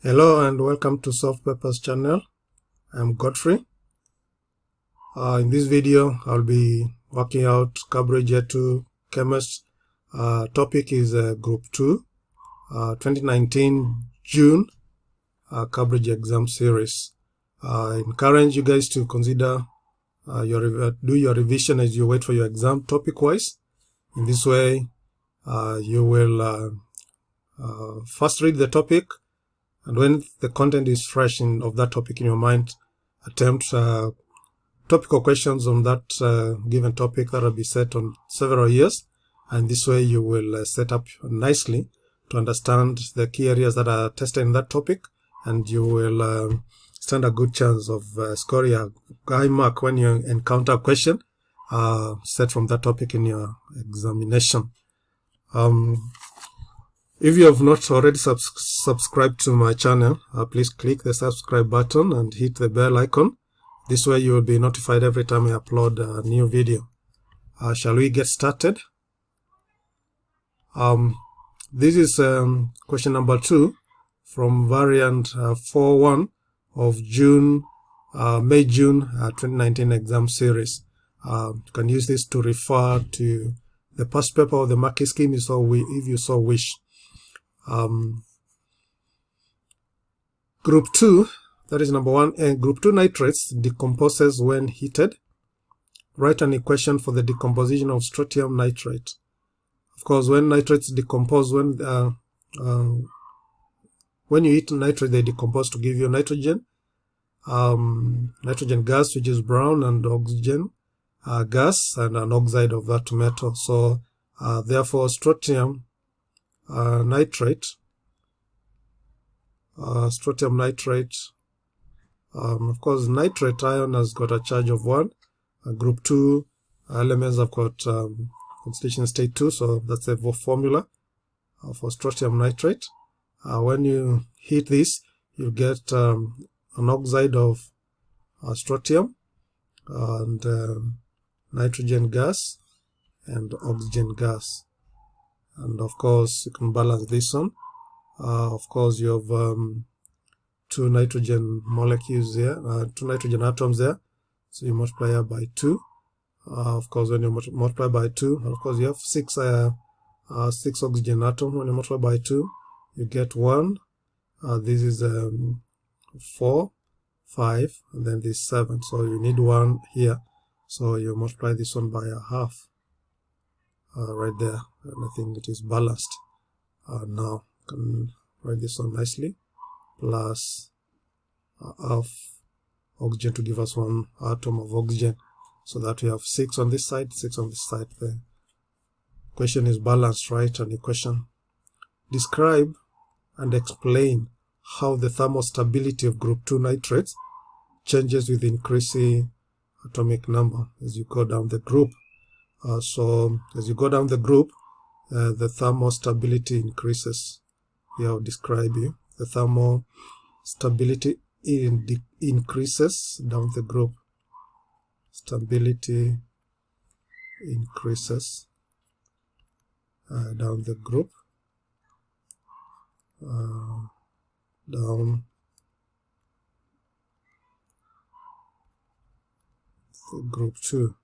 Hello and welcome to Soft Papers channel. I'm Godfrey. In this video I'll be working out Cambridge Year 2 Chemist. Topic is Group 2 2019 June Cambridge exam series. I encourage you guys to consider do your revision as you wait for your exam topic wise. In this way you will first read the topic, and when the content is fresh of that topic in your mind, attempt topical questions on that given topic that will be set on several years. And this way you will set up nicely to understand the key areas that are tested in that topic, and you will stand a good chance of scoring a high mark when you encounter a question set from that topic in your examination. If you have not already subscribed to my channel, please click the subscribe button and hit the bell icon. This way you will be notified every time I upload a new video. Shall we get started? This is question number 2 from variant 4.1 of May-June 2019 exam series. You can use this to refer to the past paper or the marking scheme if you so wish. Group 2, that is number 1, Group 2 nitrates decomposes when heated. Write an equation for the decomposition of strontium nitrate. Of course, when nitrates decompose, when you heat nitrate, they decompose to give you nitrogen, nitrogen gas, which is brown, and oxygen gas, and an oxide of that metal. So therefore strontium nitrate, of course nitrate ion has got a charge of 1. Group 2 elements have got constitution state 2, so that's the formula for strontium nitrate. When you heat this, you get an oxide of strontium and nitrogen gas and oxygen gas. And of course you can balance this one. Of course you have 2 nitrogen molecules here, 2 nitrogen atoms there, so you multiply here by 2. Of course when you multiply by 2, of course you have 6 oxygen atoms. When you multiply by 2 you get 1. This is 4, 5, and then this 7, so you need 1 here, so you multiply this one by a half right there, and I think it is balanced. Now you can write this one nicely, plus half oxygen to give us 1 atom of oxygen, so that we have 6 on this side, 6 on this side. The equation is balanced, right? An equation. Describe and explain how the thermal stability of group 2 nitrates changes with increasing atomic number as you go down the group. So as you go down the group, the thermal stability increases. Here I'll describe you. The thermal stability increases down the group. Stability increases down the group. Down the group 2.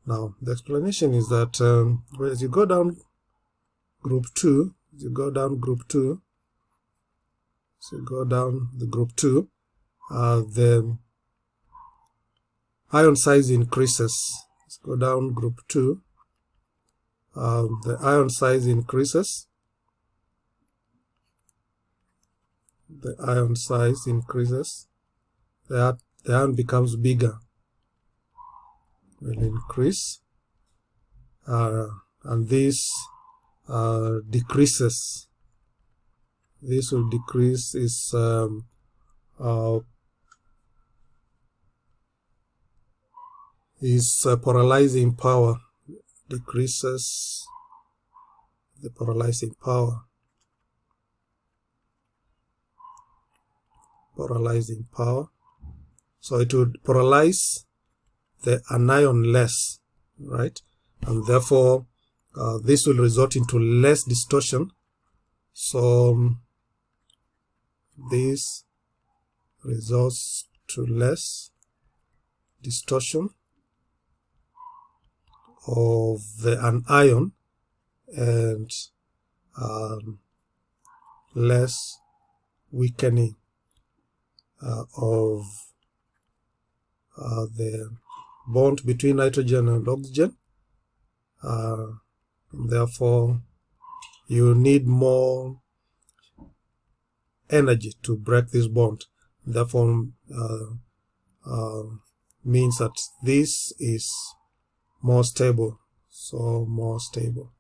Now the explanation is that as you go down group 2, the ion size increases. Let's go down group 2. The ion size increases. The ion size increases. The ion becomes bigger. Will increase, and this decreases. This will decrease its polarizing power. Decreases the polarizing power. So it would polarize the anion less, right? And therefore this will result into less distortion So this results to less distortion of an ion and less weakening of the bond between nitrogen and oxygen. Therefore, you need more energy to break this bond. Therefore, means that this is more stable. So more stable.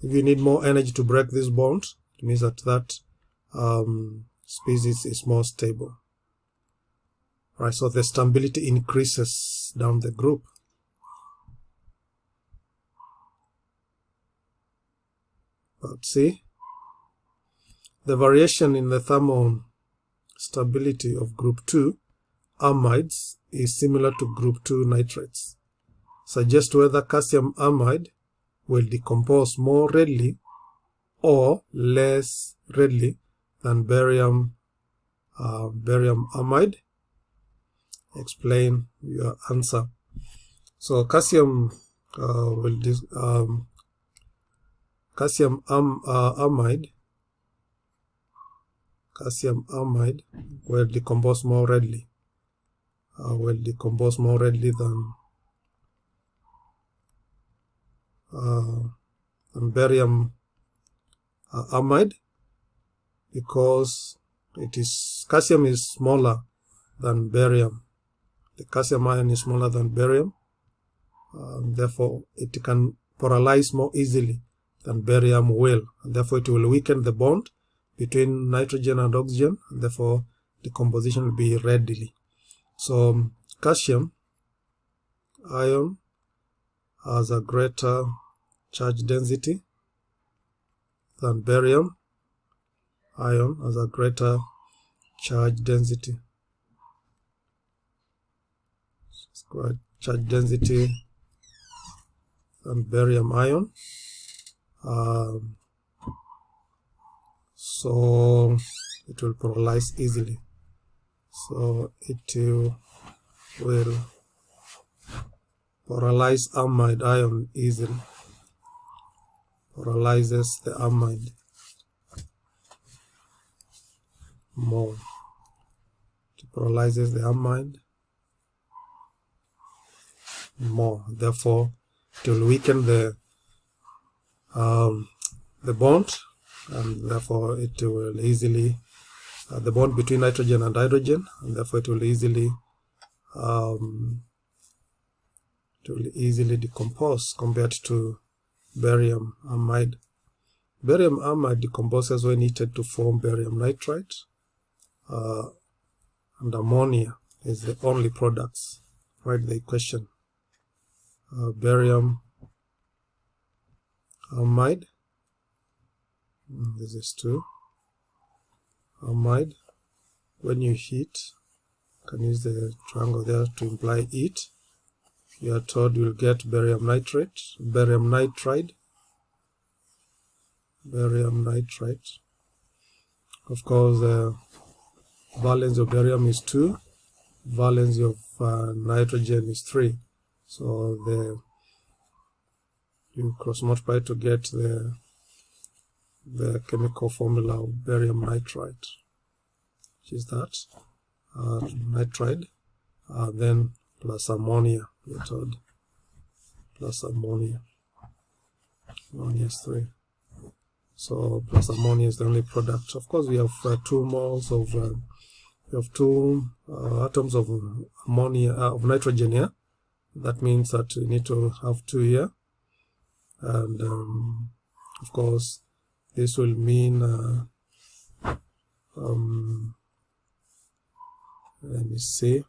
If you need more energy to break this bond, it means that species is more stable. Right, so the stability increases down the group. But see, the variation in the thermal stability of group 2 amides is similar to group 2 nitrates. Suggest whether calcium amide will decompose more readily or less readily than barium amide. Explain your answer. So calcium amide will decompose more readily. Than barium amide, because calcium is smaller than barium. The calcium ion is smaller than barium, therefore it can polarize more easily than barium will, and therefore it will weaken the bond between nitrogen and oxygen, and therefore decomposition will be readily. So calcium ion has a greater charge density than barium ion has a greater charge density. Charge density than barium ion. So it will polarize easily. So it will polarize amide ion easily. Polarizes the amide more. It polarizes the amide more. Therefore, it will weaken the bond, and therefore it will easily the bond between nitrogen and hydrogen, and therefore it will easily decompose compared to barium amide. Barium amide decomposes when heated to form barium nitride, and ammonia is the only products. Write the equation. Barium amide, this is 2 amide. When you heat, you can use the triangle there to imply heat. You are told you will get barium nitride. Of course, the valence of barium is 2, valence of nitrogen is 3. So you cross multiply to get the chemical formula of barium nitride, which is that nitride, then plus ammonia. We're told plus ammonia. Ammonia is 3. So plus ammonia is the only product. Of course, we have 2 moles of we have 2 atoms of ammonia of nitrogen here. That means that we need to have 2 here, and of course this will mean let me see.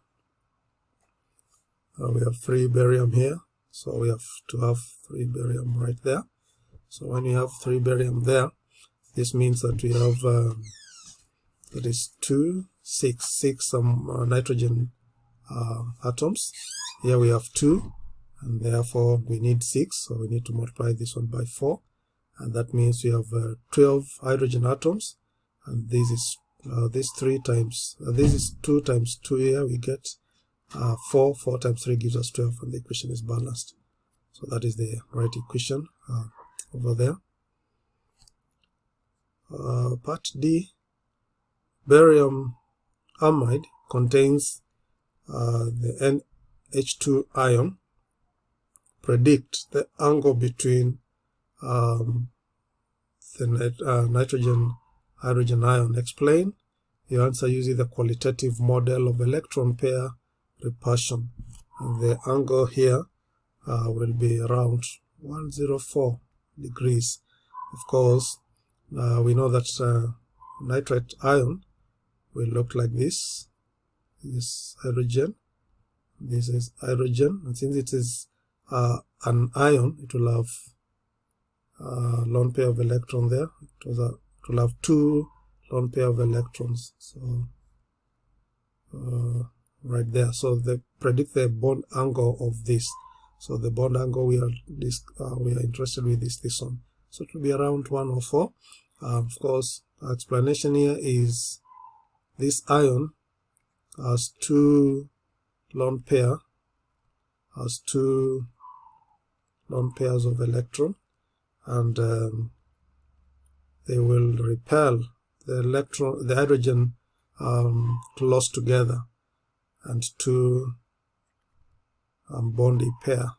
We have 3 barium here, so we have to have 3 barium right there. So when you have 3 barium there, this means that we have that is 6 nitrogen atoms. Here we have 2, and therefore we need 6, so we need to multiply this one by 4, and that means we have 12 hydrogen atoms, and this is this 3 times this is 2 times 2 here, we get 4 times 3 gives us 12, and the equation is balanced. So that is the right equation over there. Part D, barium amide contains the NH2 ion. Predict the angle between the nitrogen hydrogen ion. Explain your answer using the qualitative model of electron pair repulsion. And the angle here will be around 104 degrees. Of course, we know that nitrate ion will look like this. This hydrogen, this is hydrogen, and since it is an ion, it will have lone pair of electron there. It will have 2 lone pair of electrons. So right there. So they predict the bond angle of this. So the bond angle we are interested with is this one. So it will be around 104. Of course, our explanation here is this ion has 2 lone pair, has 2 lone pairs of electron, and they will repel the hydrogen close together, and 2 bondy pair,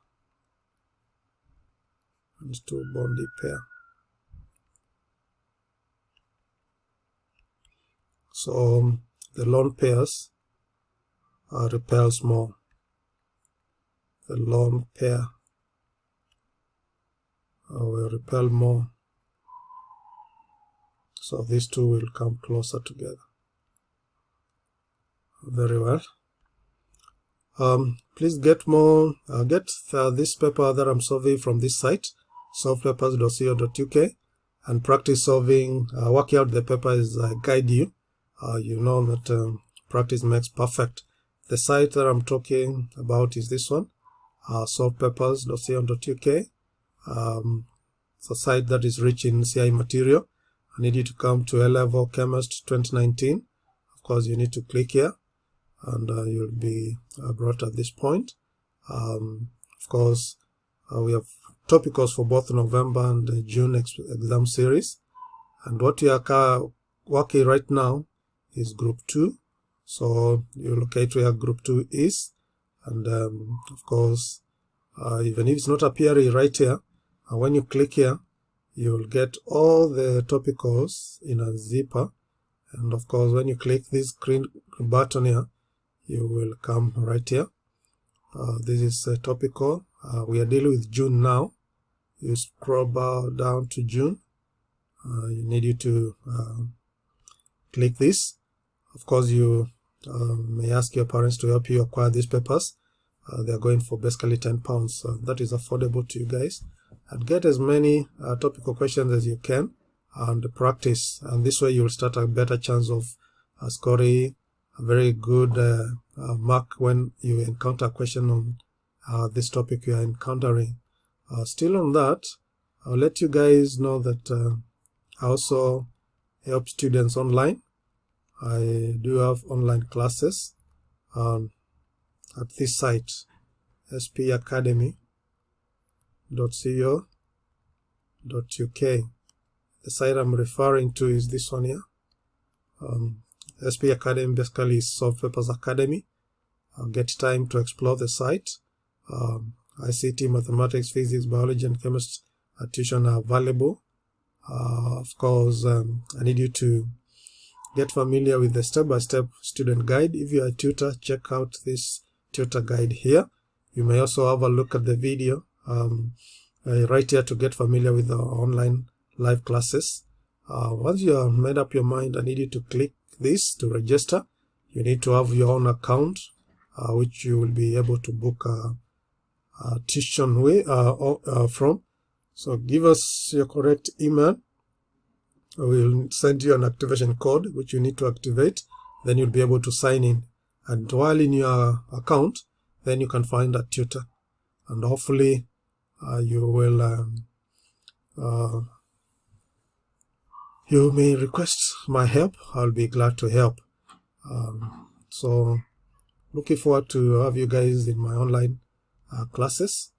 So the lone pairs repels more. The lone pair will repel more. So these 2 will come closer together. Very well. Please get this paper that I'm solving from this site, solvepapers.co.uk, and practice solving. Working out the paper is guide you. You know that practice makes perfect. The site that I'm talking about is this one, solvepapers.co.uk. It's a site that is rich in CI material. I need you to come to A-Level Chemist 2019. Of course, you need to click here, and you'll be brought at this point. Of course, we have topicals for both November and June exam series. And what we are working right now is Group 2. So you locate where Group 2 is. And of course, even if it's not appearing right here, when you click here, you will get all the topicals in a zipper. And of course, when you click this green button here, you will come right here. This is a topical. We are dealing with June now. You scroll down to June. You need to click this. Of course, you may ask your parents to help you acquire these papers. They are going for basically £10. So that is affordable to you guys. And get as many topical questions as you can and practice. And this way you will start a better chance of scoring a very good mark when you encounter a question on this topic you are encountering. Still on that, I'll let you guys know that I also help students online. I do have online classes at this site, spacademy.co.uk. The site I'm referring to is this one here. SP Academy basically is Solve Papers Academy. I'll get time to explore the site. ICT, mathematics, physics, biology, and chemistry tuition are available. Of course, I need you to get familiar with the step-by-step student guide. If you are a tutor, check out this tutor guide here. You may also have a look at the video right here to get familiar with the online live classes. Once you have made up your mind, I need you to click this to register. You need to have your own account, which you will be able to book a tuition from. So give us your correct email. We'll send you an activation code, which you need to activate. Then you'll be able to sign in. And while in your account, then you can find a tutor. And hopefully, you will you may request my help. I'll be glad to help. So looking forward to have you guys in my online classes,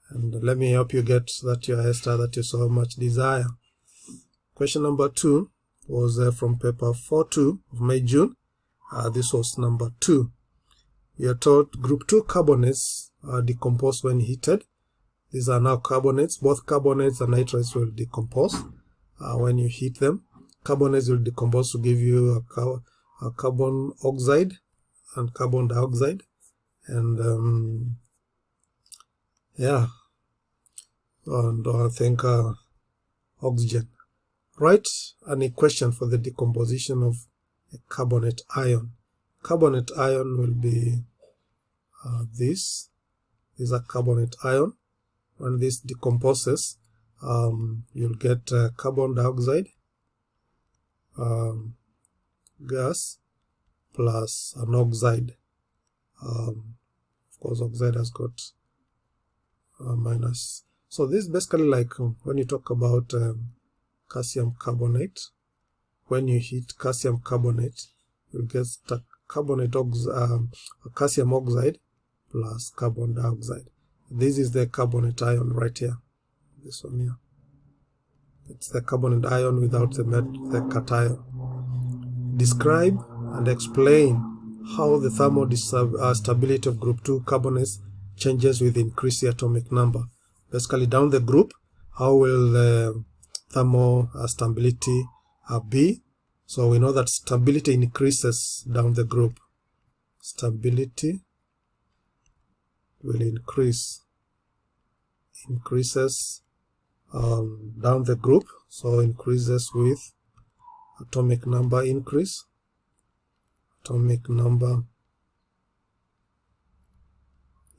and let me help you get that your hairstyle that you so much desire. Question number 2 was from paper 4.2 of May-June. This was number 2. We are told group 2 carbonates are decomposed when heated. These are now carbonates. Both carbonates and nitrates will decompose when you heat them. Carbonates will decompose to give you a carbon oxide and carbon dioxide, and and I think oxygen. Write an equation for the decomposition of a carbonate ion. Carbonate ion will be this. These are carbonate ion. When this decomposes, you'll get carbon dioxide gas plus an oxide. Of course, oxide has got minus. So this is basically like when you talk about calcium carbonate. When you heat calcium carbonate, you get calcium oxide plus carbon dioxide. This is the carbonate ion right here. This one here. It's the carbonate ion without the cation. Describe and explain how the thermal stability of group 2 carbonates changes with increased atomic number. Basically, down the group, how will the thermal stability be? So we know that stability increases down the group. Stability will increases down the group, so increases with atomic number increase. Atomic number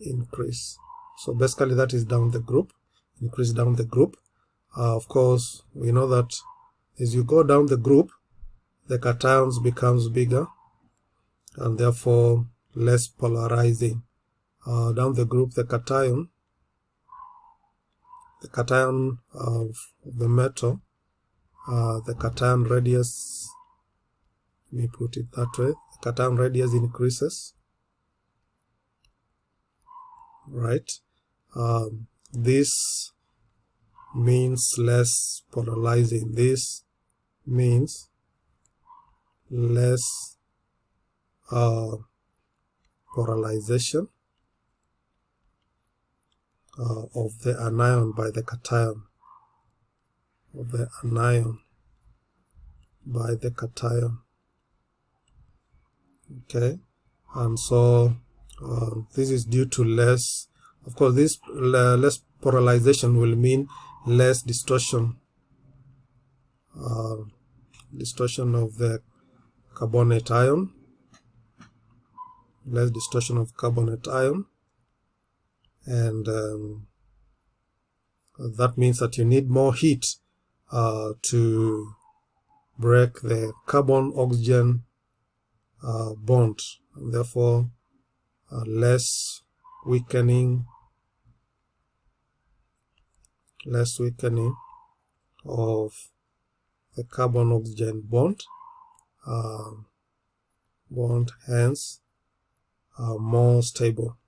increase. So basically that is down the group, increase down the group. Of course, we know that as you go down the group, the cations becomes bigger and therefore less polarizing. Down the group, the cation of the metal, the cation radius, let me put it that way, the cation radius increases, right? This means less polarizing. This means less polarization of the anion by the cation. Of the anion by the cation. Okay, and so this is due to less. Of course, this less polarization will mean less distortion. Distortion of the carbonate ion. Less distortion of carbonate ion, and that means that you need more heat to break the carbon-oxygen bond, and therefore less weakening of the carbon-oxygen bond, hence more stable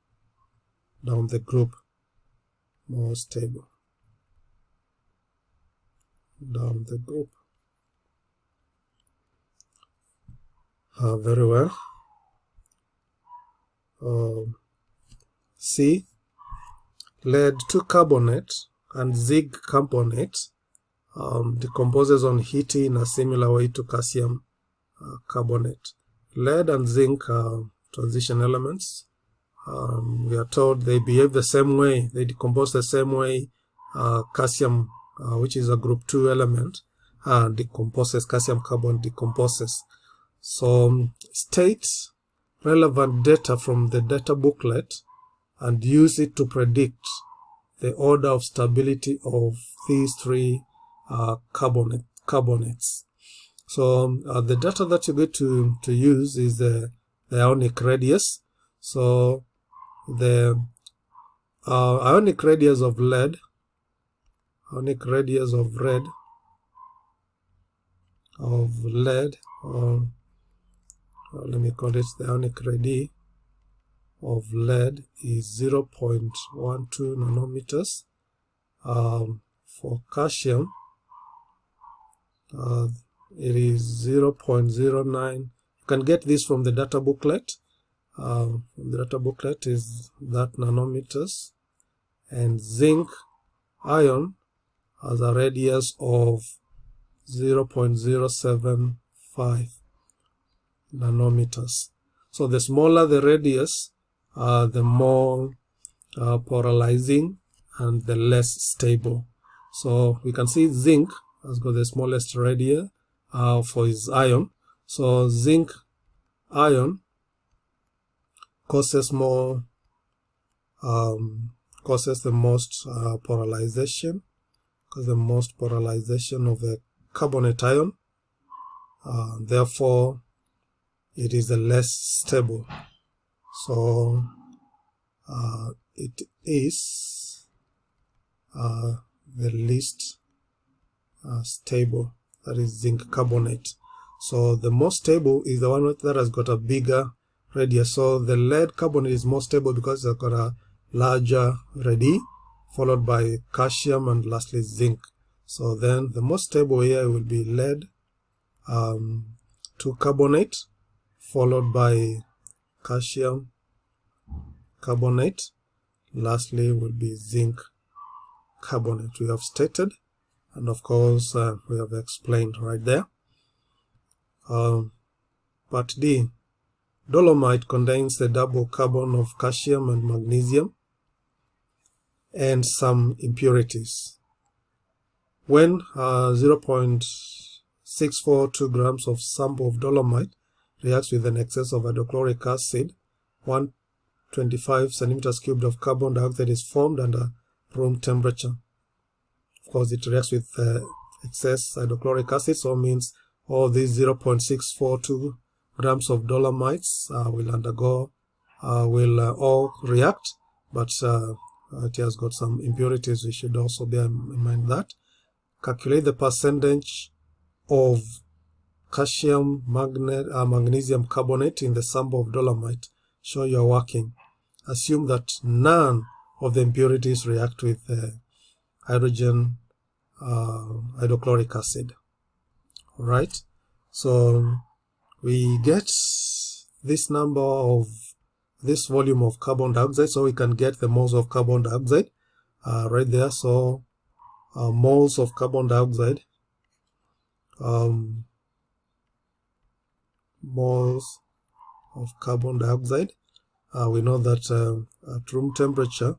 down the group, more stable down the group. Very well. C. Lead 2 carbonate and zinc carbonate decomposes on heating in a similar way to calcium carbonate. Lead and zinc are transition elements. We are told they behave the same way, they decompose the same way calcium, which is a group 2 element, decomposes, calcium carbon decomposes. So state relevant data from the data booklet and use it to predict the order of stability of these 3 carbonates. So the data that you're going to use is the ionic radius. So the ionic radius of lead, ionic radius of lead of lead, or let me call it the ionic radii of lead, is 0.12 nanometers. For calcium, it is 0.09. You can get this from the data booklet. From the data booklet is that nanometers. And zinc ion has a radius of 0.075 nanometers. So the smaller the radius, the more polarizing and the less stable. So we can see zinc has got the smallest radius for its ion. So zinc ion causes the most polarization, because the most polarization of a carbonate ion. Therefore, it is the less stable. So it is the least stable, that is zinc carbonate. So the most stable is the one that has got a bigger radius. So the lead carbonate is more stable because it's got a larger radii, followed by calcium, and lastly zinc. So then the most stable here will be lead 2 carbonate, followed by calcium carbonate. Lastly will be zinc carbonate. We have stated, and of course we have explained right there. Part D. Dolomite contains the double carbon of calcium and magnesium and some impurities. When 0.642 grams of sample of dolomite reacts with an excess of hydrochloric acid, 125 centimeters cubed of carbon dioxide is formed under room temperature. Of course, it reacts with excess hydrochloric acid, so it means all these 0.642 grams of dolomites will all react, but it has got some impurities. We should also bear in mind that. Calculate the percentage of calcium magnesium carbonate in the sample of dolomite. Show you're working. Assume that none of the impurities react with hydrogen hydrochloric acid. Alright, so we get this number of this volume of carbon dioxide, so we can get the moles of carbon dioxide right there. So moles of carbon dioxide, moles of carbon dioxide. We know that at room temperature,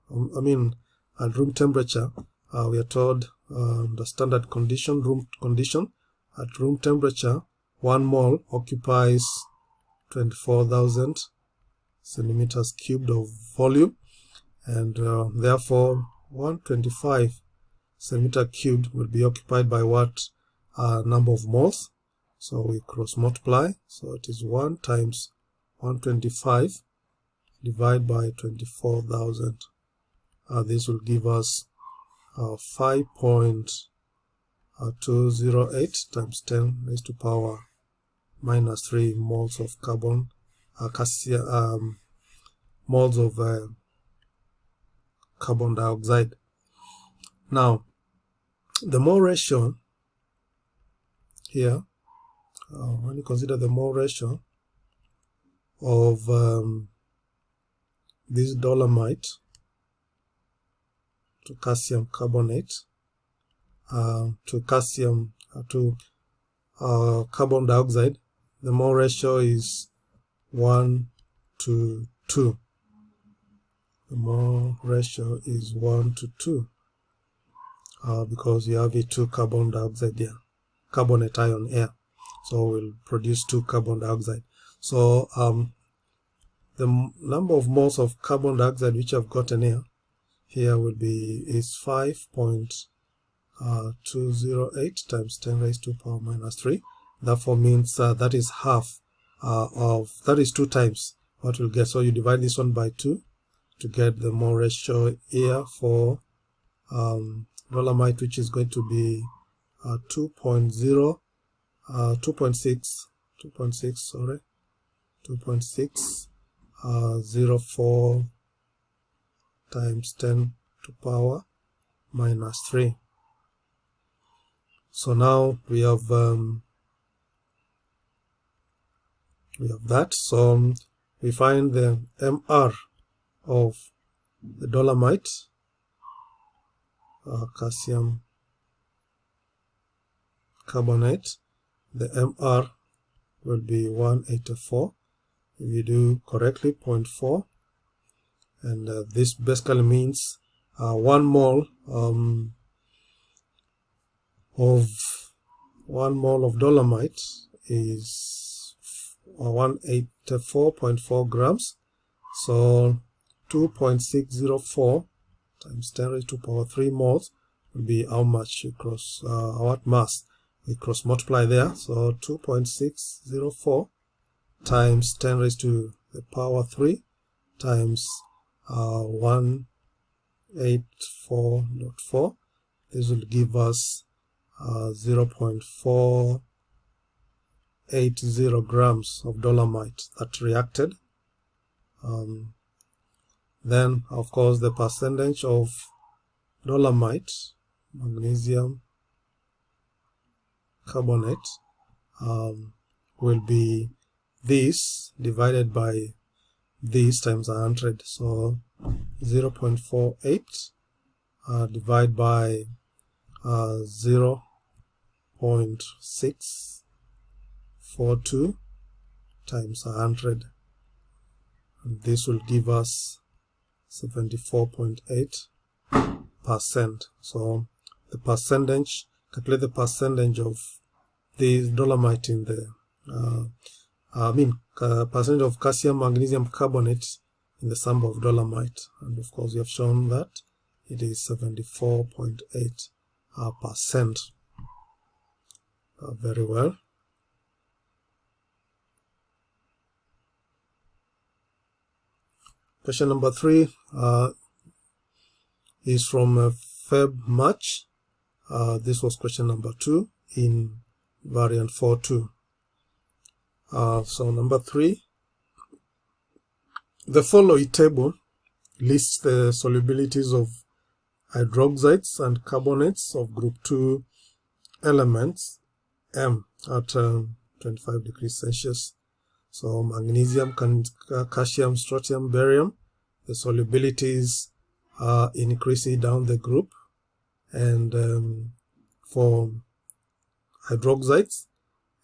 we are told the standard condition, room condition, at room temperature, 1 mole occupies 24,000 centimeters cubed of volume, and therefore 125 centimeter cubed will be occupied by what number of moles. So we cross multiply, so it is 1 times 125 divided by 24,000. This will give us 5.208 times 10 raised to power minus 3 moles of carbon, moles of carbon dioxide. Now, the mole ratio here, when you consider the mole ratio of this dolomite to calcium carbonate, to carbon dioxide, the mole ratio is 1 to 2. The mole ratio is 1 to 2 because you have a 2 carbon dioxide here, carbonate ion here, so we'll produce 2 carbon dioxide. So the number of moles of carbon dioxide which I've gotten here will be is 5.208 times 10 raised to power minus 3. Therefore means that is half that is 2 times what we'll get. So you divide this one by 2 to get the mole ratio here for dolomite, which is going to be 2.0 2.604 times 10 to power minus 3. So now we have that. So we find the MR of the dolomite, calcium carbonate. The MR will be 184 if you do correctly, 0.4, and this basically means 1 mole of dolomite is 184.4 grams. So 2.604 times 10 raised to power 3 moles will be how much you cross, what mass we cross multiply there. So 2.604 times 10 raised to the power 3 times 184.4. This will give us 0.480 grams of dolomite that reacted. Then, of course, the percentage of dolomite, magnesium carbonate, will be this divided by this times 100. So 0.48 divided by 0.642 times 100, and this will give us 74.8%. So the percentage, calculate the percentage of the dolomite in the percentage of calcium magnesium carbonate in the sample of dolomite, and of course we have shown that it is 74.8%. Very well. Question number 3 is from Feb-March. This was question number 2 in variant 4.2. So number 3, the following table lists the solubilities of hydroxides and carbonates of group 2 elements M at 25 degrees Celsius. So magnesium, calcium, strontium, barium, the solubilities are increasing down the group, and for hydroxides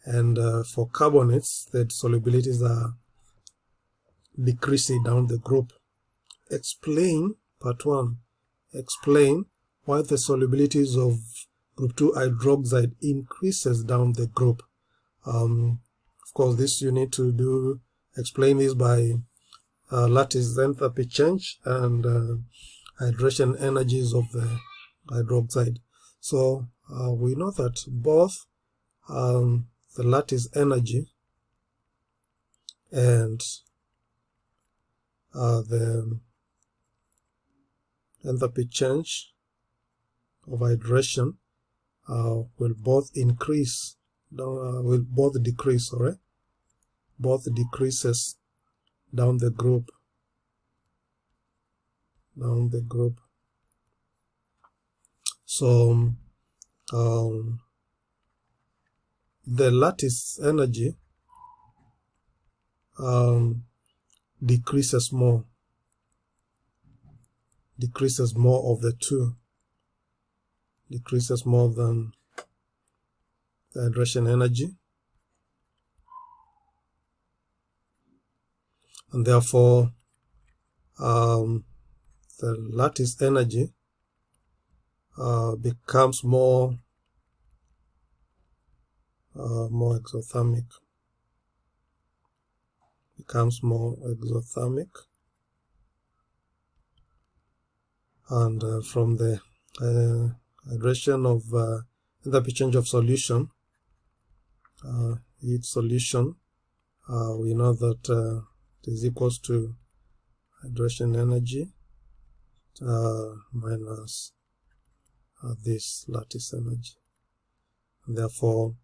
and for carbonates, the solubilities are decreasing down the group. Explain, part 1, explain why the solubilities of group 2 hydroxide increases down the group. Of course, this you need to explain this by lattice enthalpy change and hydration energies of the hydroxide. So we know that both the lattice energy and the enthalpy change of hydration will both increase, will both decrease, sorry, both decreases down the group, So the lattice energy decreases more of the two, decreases more than the hydration energy, and therefore the lattice energy becomes more exothermic, and from the hydration of enthalpy change of solution, each solution, we know that it is equals to hydration energy minus this lattice energy. Therefore,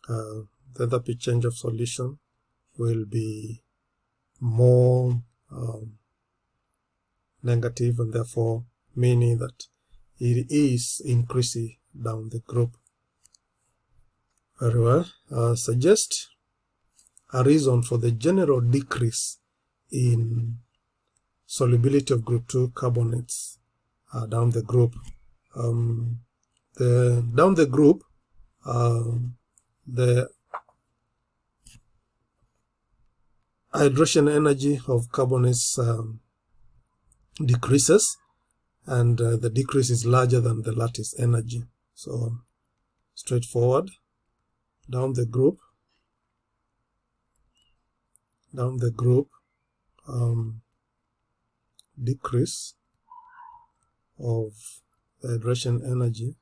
the enthalpy change of solution will be more negative, and therefore meaning that it is increasing down the group. Very well. Suggest a reason for the general decrease in solubility of group 2 carbonates down the group. Down the group, the hydration energy of carbonates decreases, and the decrease is larger than the lattice energy. So straightforward. Down the group, decrease of the hydration energy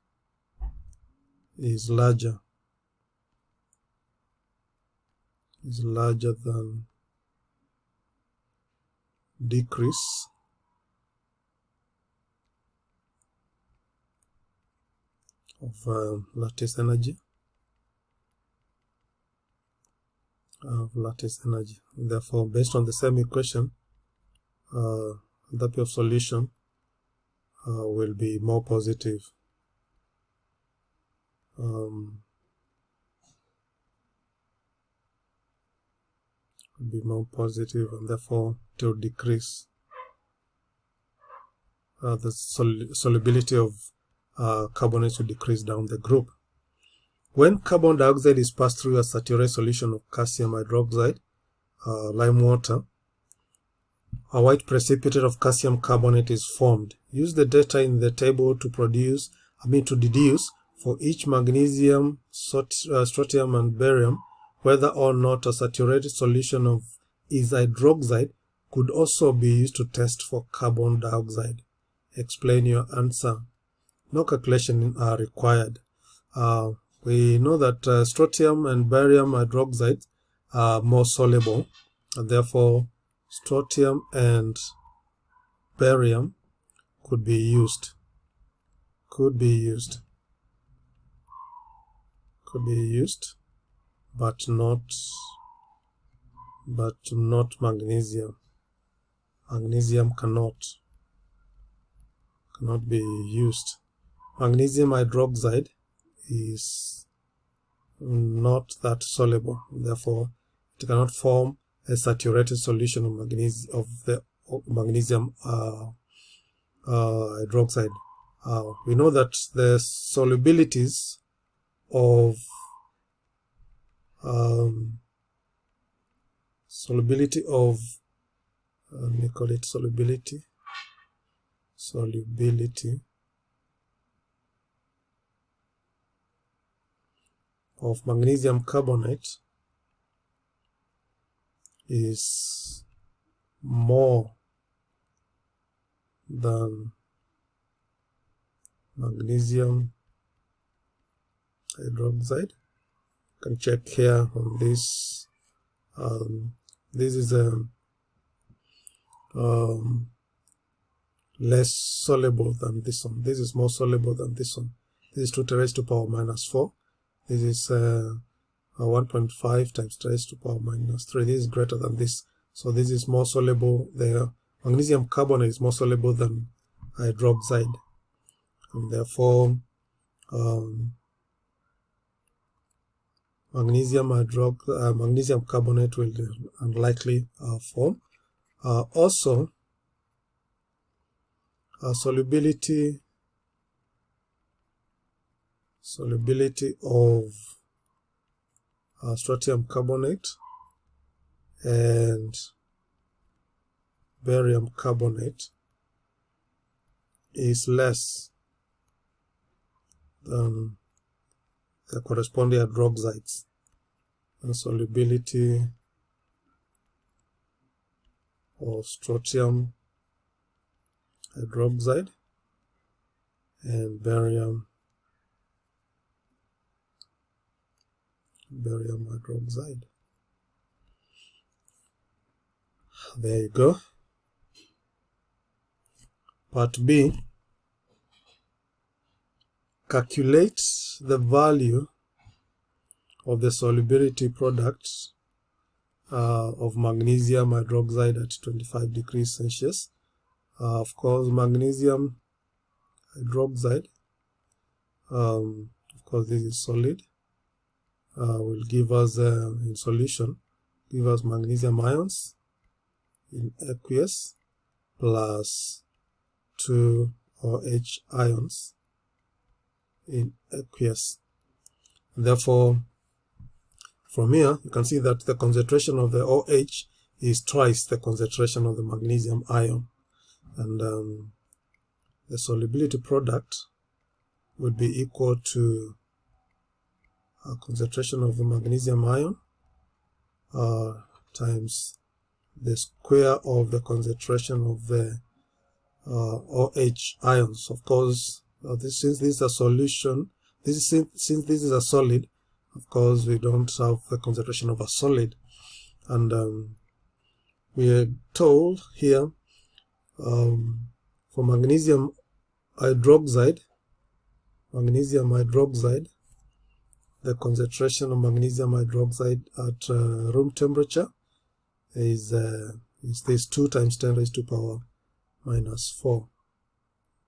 is larger than decrease of lattice energy. Therefore, based on the same equation, enthalpy of solution will be more positive. And therefore it will decrease the solubility of carbonates will decrease down the group. When carbon dioxide is passed through a saturated solution of calcium hydroxide, lime water, a white precipitate of calcium carbonate is formed. Use the data in the table to deduce for each magnesium, strontium, and barium whether or not a saturated solution of hydroxide could also be used to test for carbon dioxide. Explain your answer. No calculation are required. We know that strontium and barium hydroxide are more soluble, and therefore strontium and barium could be used, but not magnesium. Magnesium cannot be used. Magnesium hydroxide is not that soluble, therefore it cannot form a saturated solution of magnesium hydroxide. We know that the solubilities of solubility of magnesium carbonate is more than magnesium hydroxide. You can check here on this. This is less soluble than this one. This is more soluble than this one. This is 2 raised to power minus 4. This is 1.5 times 10 raised to power minus 3. This is greater than this. So this is more soluble. The magnesium carbonate is more soluble than hydroxide. And therefore, magnesium carbonate will unlikely form. Also, solubility of strontium carbonate and barium carbonate is less than the corresponding hydroxides. And solubility of strontium hydroxide and barium hydroxide. There you go. Part B. Calculate the value of the solubility products of magnesium hydroxide at 25 degrees Celsius. Of course, magnesium hydroxide, of course this is solid, will give us in solution, give us magnesium ions in aqueous plus 2 OH ions in aqueous. Therefore, from here you can see that the concentration of the OH is twice the concentration of the magnesium ion, and the solubility product would be equal to a concentration of the magnesium ion times the square of the concentration of the OH ions. Of course, since this is a solution, since this is a solid, of course we don't have the concentration of a solid, and we are told here for magnesium hydroxide, the concentration of magnesium hydroxide at room temperature is this 2 times 10 raised to power minus 4.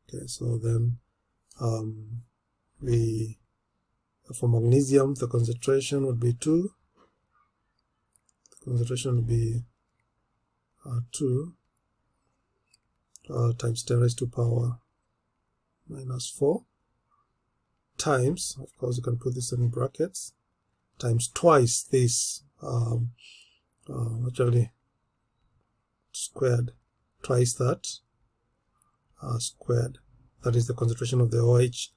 Okay, so then for magnesium the concentration would be 2. The concentration would be 2 times 10 raised to power minus 4 times, of course you can put this in brackets, times twice this, actually squared, twice that, squared. That is the concentration of the OH,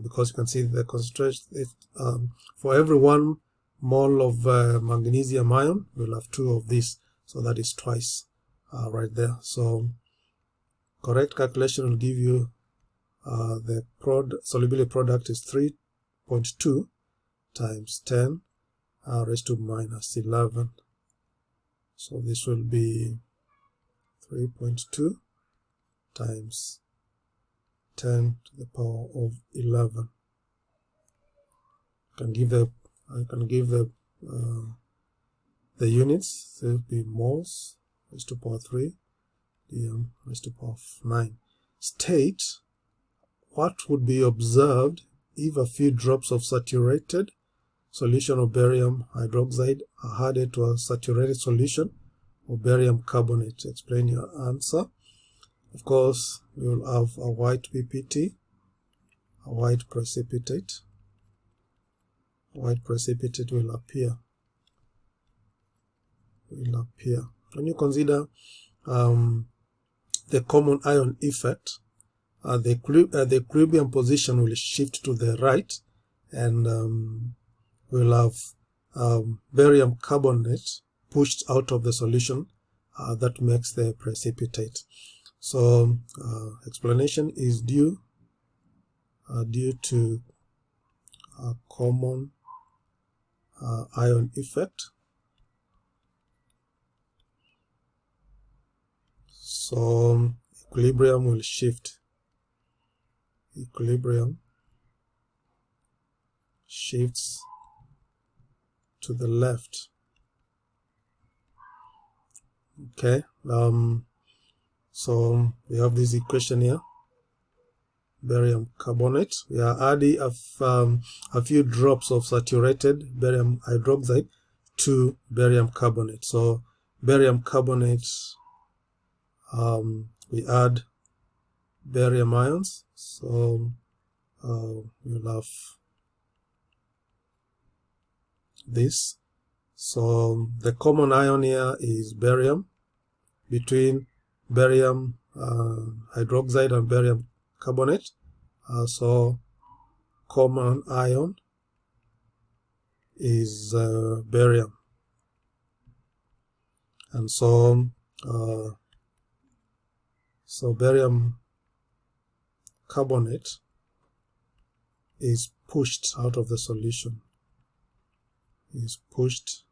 because you can see the concentration, for every 1 mole of magnesium ion, we'll have 2 of this, so that is twice right there. So correct calculation will give you the solubility product is 3.2 times 10 raised to minus 11. So this will be 3.2 times 10 to the power of 11. I can give the units. It will be moles raised to power 3, dm raised to power 9. State what would be observed if a few drops of saturated solution of barium hydroxide are added to a saturated solution of barium carbonate. Explain your answer. Of course, we will have a white PPT, a white precipitate. A white precipitate will appear. When you consider the common ion effect, the equilibrium position will shift to the right, and we'll have barium carbonate pushed out of the solution. That makes the precipitate. So explanation is due to a common ion effect. So equilibrium will shift. Equilibrium shifts to the left. Okay, so we have this equation here. Barium carbonate. We are adding a few drops of saturated barium hydroxide to barium carbonate. So barium carbonate, we add barium ions. So we'll have this. So the common ion here is barium. Between barium hydroxide and barium carbonate, so common ion is barium, and so barium carbonate is pushed out of the solution, is pushed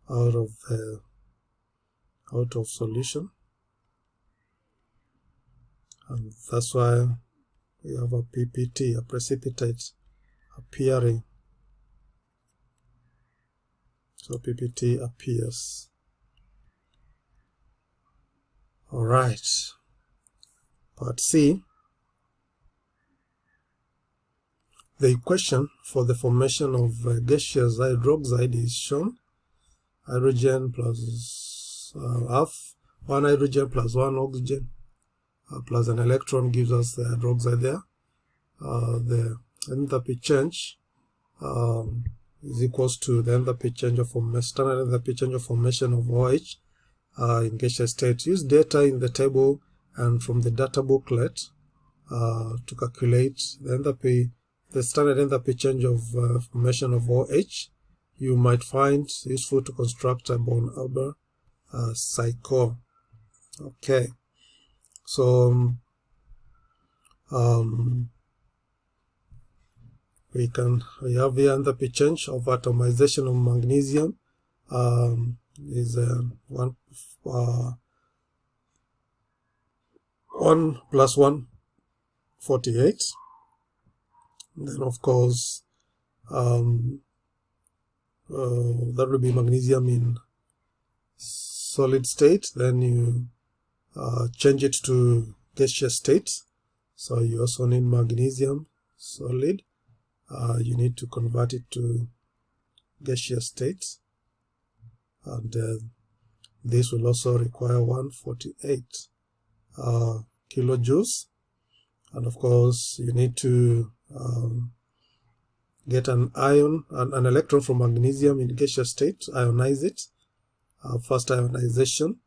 out of solution, and that's why we have a PPT, a precipitate appearing So PPT appears. All right. Part C. The equation for the formation of gaseous hydroxide is shown. Hydrogen plus half, one hydrogen plus one oxygen plus an electron gives us the hydroxide there. The enthalpy change is equals to the enthalpy change of formation, standard enthalpy change of formation of OH in gaseous state. Use data in the table and from the data booklet to calculate the enthalpy, the standard enthalpy change of formation of OH. You might find useful to construct a Born-Haber cycle. Okay, so we have the enthalpy change of atomization of magnesium is 1 plus 1 48. Then of course that will be magnesium in solid state. Then you change it to gaseous state, so you also need magnesium solid. You need to convert it to gaseous state, and this will also require 148 kilojoules. And of course you need to get an electron from magnesium in gaseous state, ionize it. First ionization.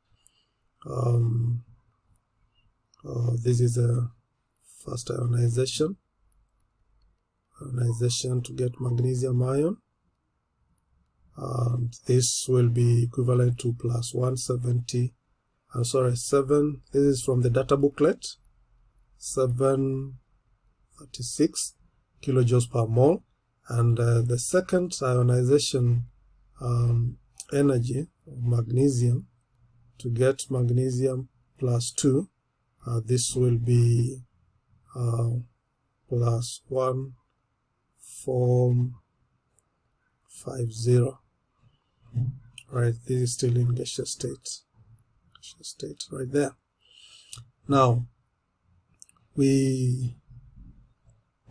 This is a first ionization to get magnesium ion, and this will be equivalent to plus 170. This is from the data booklet, 736 kilojoules per mole. And the second ionization energy of magnesium to get magnesium plus 2, this will be plus 1450. Right, this is still in gaseous state. Gaseous state right there. Now we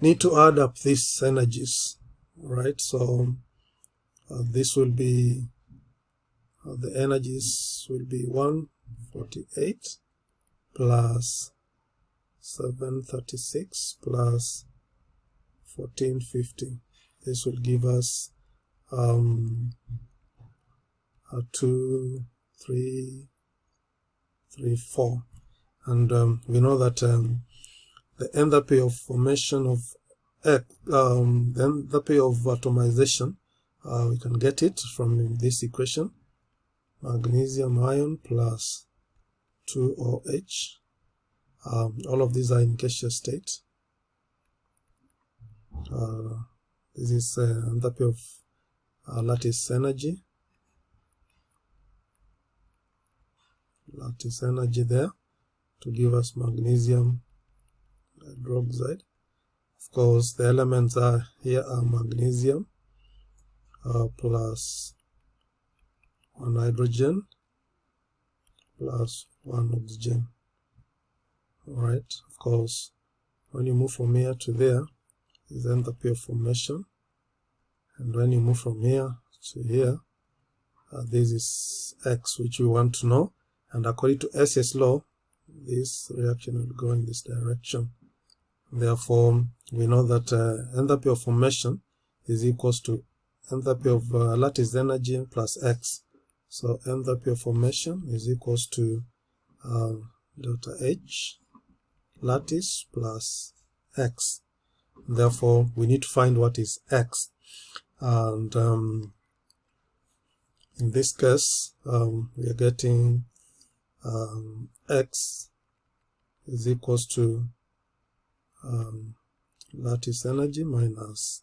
need to add up these energies, right? So this will be the energies will be 148 plus 736 plus 1450. This will give us 2, 3, 3, 4. And we know that the enthalpy of formation of the enthalpy of atomization, we can get it from this equation: magnesium ion plus 2OH. All of these are in gaseous state. This is enthalpy of lattice energy. Lattice energy there to give us magnesium hydroxide. Of course, the elements here are magnesium plus 1 hydrogen plus 1 oxygen. Alright, of course, when you move from here to there is enthalpy of formation, and when you move from here to here, this is X, which we want to know, and according to SS law, this reaction will go in this direction. Therefore, we know that enthalpy of formation is equals to enthalpy of lattice energy plus X. So enthalpy of formation is equals to delta H lattice plus X. Therefore, we need to find what is X. And in this case, we are getting X is equals to lattice energy minus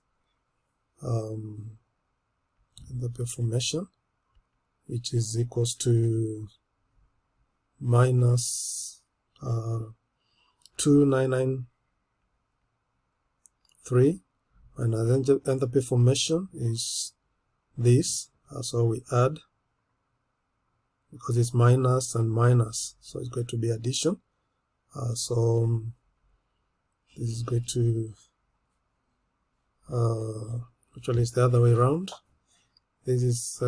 enthalpy of formation, which is equals to minus 2993, and enthalpy formation is this So we add, because it's minus and minus, so it's going to be addition. So this is going to, actually it's the other way around. This is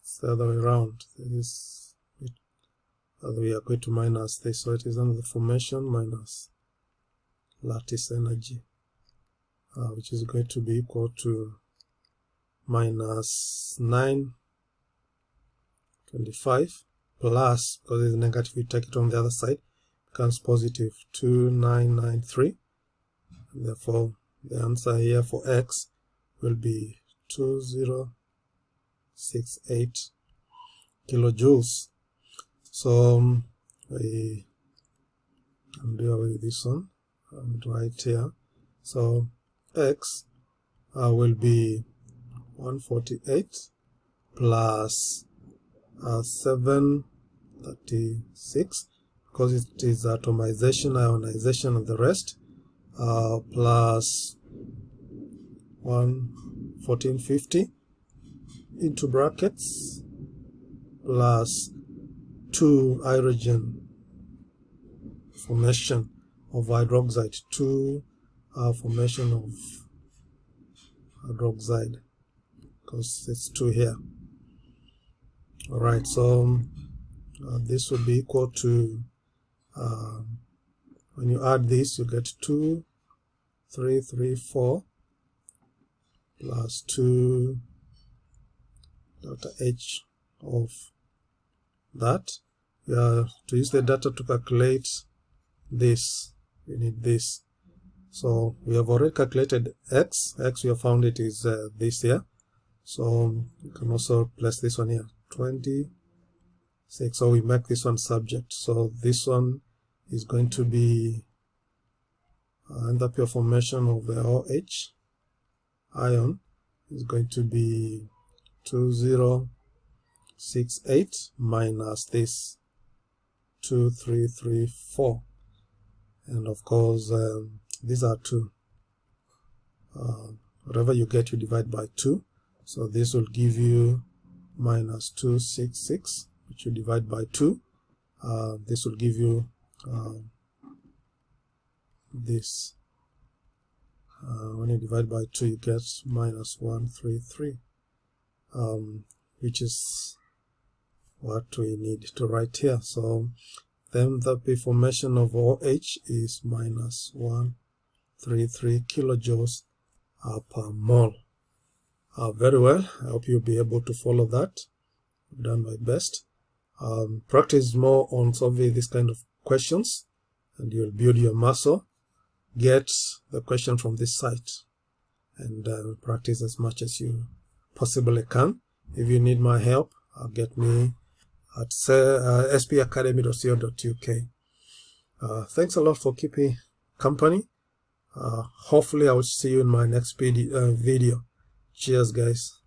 it's the other way around. We are going to minus this, so it is under the formation minus lattice energy, which is going to be equal to minus 925 plus, because it's negative, we take it on the other side, becomes positive 2993. And therefore the answer here for x will be 2068 kilojoules. So we can do away with this one and right here. So x will be 148 plus 736, because it is atomization, ionization, and the rest, plus 1450 into brackets plus 2 hydrogen formation of hydroxide, 2 formation of hydroxide, because it's 2 here. Alright, so this will be equal to, when you add this, you get 2334 plus 2 delta H of that. To use the data to calculate this, we need this. So we have already calculated x. We have found it is this here. So you can also place this one here, 26. So we make this one subject. So this one is going to be enthalpy of formation of the OH ion is going to be 2068 minus this 2334, and of course these are 2. Whatever you get, you divide by 2. So this will give you minus 266, which you divide by 2. This will give you this. When you divide by 2, you get minus 133, which is what we need to write here. So then the formation of OH is minus 133 kilojoules per mole. Very well. I hope you'll be able to follow that. I've done my best. Practice more on solving this kind of questions, and you'll build your muscle. Get the question from this site and practice as much as you possibly can. If you need my help, get me at spacademy.co.uk. Thanks a lot for keeping company. Hopefully I will see you in my next video. Cheers, guys.